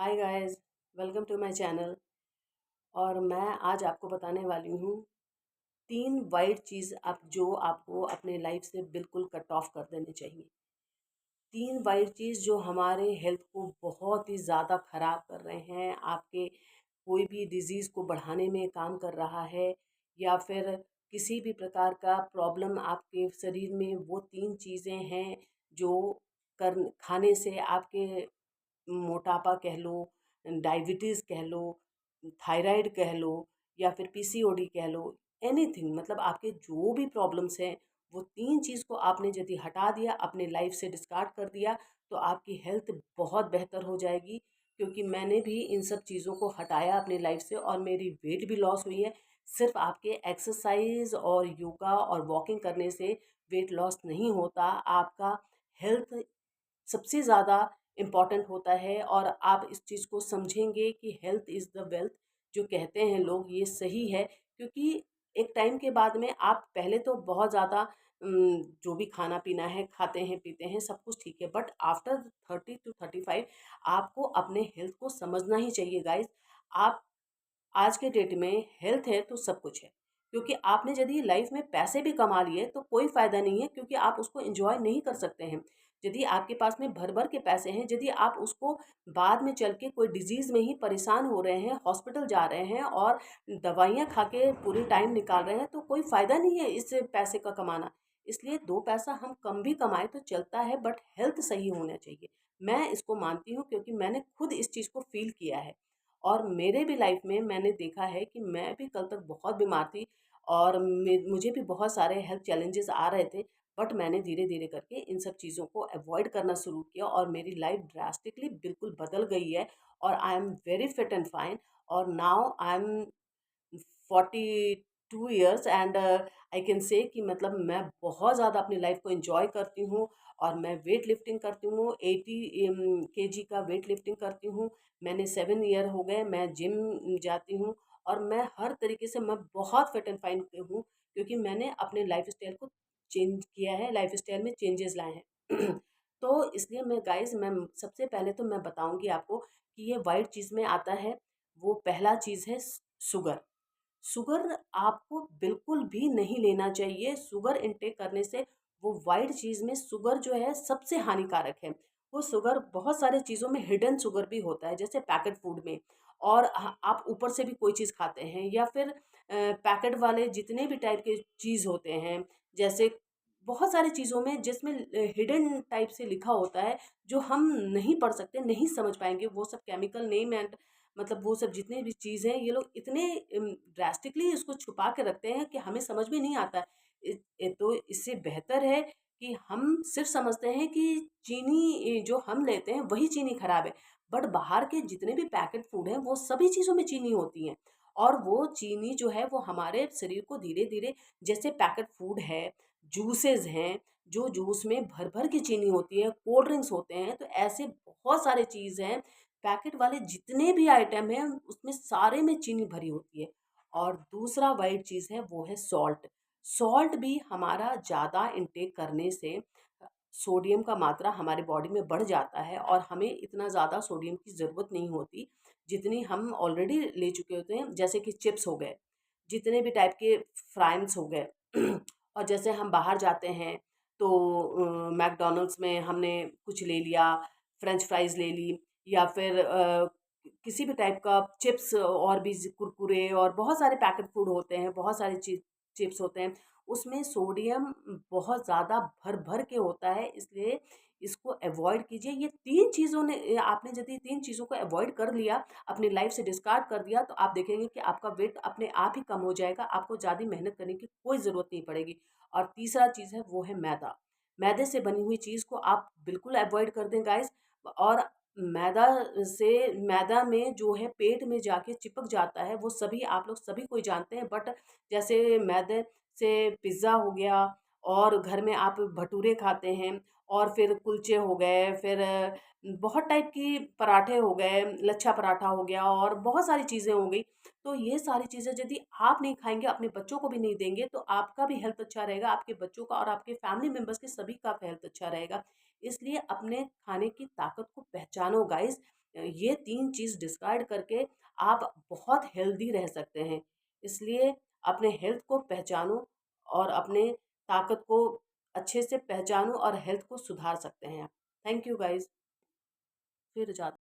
Hi guys, welcome to my channel. और मैं आज आपको बताने वाली हूँ 3 वाइट चीज़ आप जो आपको अपने लाइफ से बिल्कुल कट ऑफ कर देने चाहिए। 3 वाइट चीज़ जो हमारे हेल्थ को बहुत ही ज़्यादा ख़राब कर रहे हैं, आपके कोई भी डिज़ीज़ को बढ़ाने में काम कर रहा है, या फिर किसी भी प्रकार का प्रॉब्लम आपके शरीर में, वो 3 चीज़ें हैं जो कर खाने से आपके मोटापा कह लो, डायबिटीज़ कह लो, थायराइड कह लो, या फिर पीसीओडी कह लो, एनीथिंग, मतलब आपके जो भी प्रॉब्लम्स हैं, वो 3 चीज़ को आपने यदि हटा दिया, अपने लाइफ से डिस्कार्ड कर दिया, तो आपकी हेल्थ बहुत बेहतर हो जाएगी। क्योंकि मैंने भी इन सब चीज़ों को हटाया अपनी लाइफ से और मेरी वेट भी लॉस हुई है। सिर्फ आपके एक्सरसाइज और योगा और वॉकिंग करने से वेट लॉस नहीं होता, आपका हेल्थ सबसे ज़्यादा इम्पॉर्टेंट होता है। और आप इस चीज़ को समझेंगे कि हेल्थ इज़ द वेल्थ जो कहते हैं लोग, ये सही है। क्योंकि एक टाइम के बाद में आप पहले तो बहुत ज़्यादा जो भी खाना पीना है खाते हैं पीते हैं, सब कुछ ठीक है, बट आफ्टर 30 to 35 आपको अपने हेल्थ को समझना ही चाहिए गाइज। आप आज के डेट में हेल्थ है तो सब कुछ है। क्योंकि आपने यदि लाइफ में पैसे भी कमा लिए तो कोई फ़ायदा नहीं है, क्योंकि आप उसको एंजॉय नहीं कर सकते हैं। यदि आपके पास में भर भर के पैसे हैं, यदि आप उसको बाद में चल के कोई डिजीज़ में ही परेशान हो रहे हैं, हॉस्पिटल जा रहे हैं और दवाइयाँ खा के पूरी टाइम निकाल रहे हैं, तो कोई फ़ायदा नहीं है इस पैसे का कमाना। इसलिए 2 पैसा हम कम भी कमाएं तो चलता है, बट हेल्थ सही होना चाहिए। मैं इसको मानती हूँ क्योंकि मैंने खुद इस चीज़ को फील किया है। और मेरे भी लाइफ में मैंने देखा है कि मैं भी कल तक बहुत बीमार थी और मुझे भी बहुत सारे हेल्थ चैलेंजेस आ रहे थे। बट मैंने धीरे धीरे करके इन सब चीज़ों को अवॉइड करना शुरू किया और मेरी लाइफ ड्रास्टिकली बिल्कुल बदल गई है। और I am very fit and fine. और now I am 42 years and I can say कि मतलब मैं बहुत ज़्यादा अपनी लाइफ को एंजॉय करती हूँ। और मैं वेट लिफ्टिंग करती हूँ, 80 kg का वेट लिफ्टिंग करती हूँ। मैंने 7 ईयर हो गए, मैं जिम जाती हूँ। और मैं हर तरीके से मैं बहुत फिट एंड फाइन हूँ, क्योंकि मैंने अपने लाइफ स्टाइल को चेंज किया है, लाइफ स्टाइल में चेंजेस लाए हैं। तो इसलिए मैं सबसे पहले तो मैं बताऊंगी आपको कि ये वाइट चीज़ में आता है। वो पहला चीज़ है शुगर। शुगर आपको बिल्कुल भी नहीं लेना चाहिए। शुगर इनटेक करने से, वो वाइट चीज़ में शुगर जो है सबसे हानिकारक है। वो शुगर बहुत सारे चीज़ों में हिडन शुगर भी होता है, जैसे पैकेट फूड में। और आप ऊपर से भी कोई चीज़ खाते हैं, या फिर पैकेट वाले जितने भी टाइप के चीज़ होते हैं, जैसे बहुत सारी चीज़ों में जिसमें हिडन टाइप से लिखा होता है, जो हम नहीं पढ़ सकते, नहीं समझ पाएंगे। वो सब केमिकल नेम एंड मतलब वो सब जितने भी चीज़ हैं, ये लोग इतने ड्रास्टिकली इसको छुपा के रखते हैं कि हमें समझ में नहीं आता। तो इससे बेहतर है कि हम सिर्फ समझते हैं कि चीनी जो हम लेते हैं वही चीनी खराब है। बट बाहर के जितने भी पैकेट फूड हैं, वो सभी चीज़ों में चीनी होती है। और वो चीनी जो है वो हमारे शरीर को धीरे धीरे, जैसे पैकेट फूड है, जूसेस हैं, जो जूस में भर भर की चीनी होती है, कोल्ड ड्रिंक्स होते हैं, तो ऐसे बहुत सारे चीज़ हैं। पैकेट वाले जितने भी आइटम हैं उसमें सारे में चीनी भरी होती है। और दूसरा वाइट चीज़ है वो है सॉल्ट। सॉल्ट भी हमारा ज़्यादा इंटेक करने से सोडियम का मात्रा हमारी बॉडी में बढ़ जाता है, और हमें इतना ज़्यादा सोडियम की ज़रूरत नहीं होती जितनी हम ऑलरेडी ले चुके होते हैं। जैसे कि चिप्स हो गए, जितने भी टाइप के फ्राइम्स हो गए। और जैसे हम बाहर जाते हैं तो मैकडॉनल्ड्स में हमने कुछ ले लिया, फ्रेंच फ्राइज़ ले ली, या फिर किसी भी टाइप का चिप्स, और भी कुरकुरे और बहुत सारे पैकेट फूड होते हैं, बहुत सारे चिप्स होते हैं। उसमें सोडियम बहुत ज़्यादा भर भर के होता है, इसलिए इसको अवॉइड कीजिए। ये 3 चीज़ों ने आपने यदि 3 चीज़ों को अवॉइड कर लिया, अपनी लाइफ से डिस्कार्ड कर दिया, तो आप देखेंगे कि आपका वेट अपने आप ही कम हो जाएगा। आपको ज़्यादा मेहनत करने की कोई ज़रूरत नहीं पड़ेगी। और तीसरा चीज़ है वो है मैदा। मैदे से बनी हुई चीज़ को आप बिल्कुल अवॉइड कर दें गाइस। और मैदा मैदा में जो है पेट में जाके चिपक जाता है, वो सभी आप लोग सभी कोई जानते हैं। बट जैसे मैदे से पिज़्ज़ा हो गया, और घर में आप भटूरे खाते हैं, और फिर कुलचे हो गए, फिर बहुत टाइप की पराठे हो गए, लच्छा पराठा हो गया, और बहुत सारी चीज़ें हो गई। तो ये सारी चीज़ें यदि आप नहीं खाएंगे, अपने बच्चों को भी नहीं देंगे, तो आपका भी हेल्थ अच्छा रहेगा, आपके बच्चों का और आपके फैमिली मेम्बर्स के सभी का हेल्थ अच्छा रहेगा। इसलिए अपने खाने की ताकत को पहचानो गाइस। ये 3 चीज़ डिसाइड करके आप बहुत हेल्दी रह सकते हैं। इसलिए अपने हेल्थ को पहचानो और अपने ताकत को अच्छे से पहचानो और हेल्थ को सुधार सकते हैं आप। Thank you guys. फिर जाते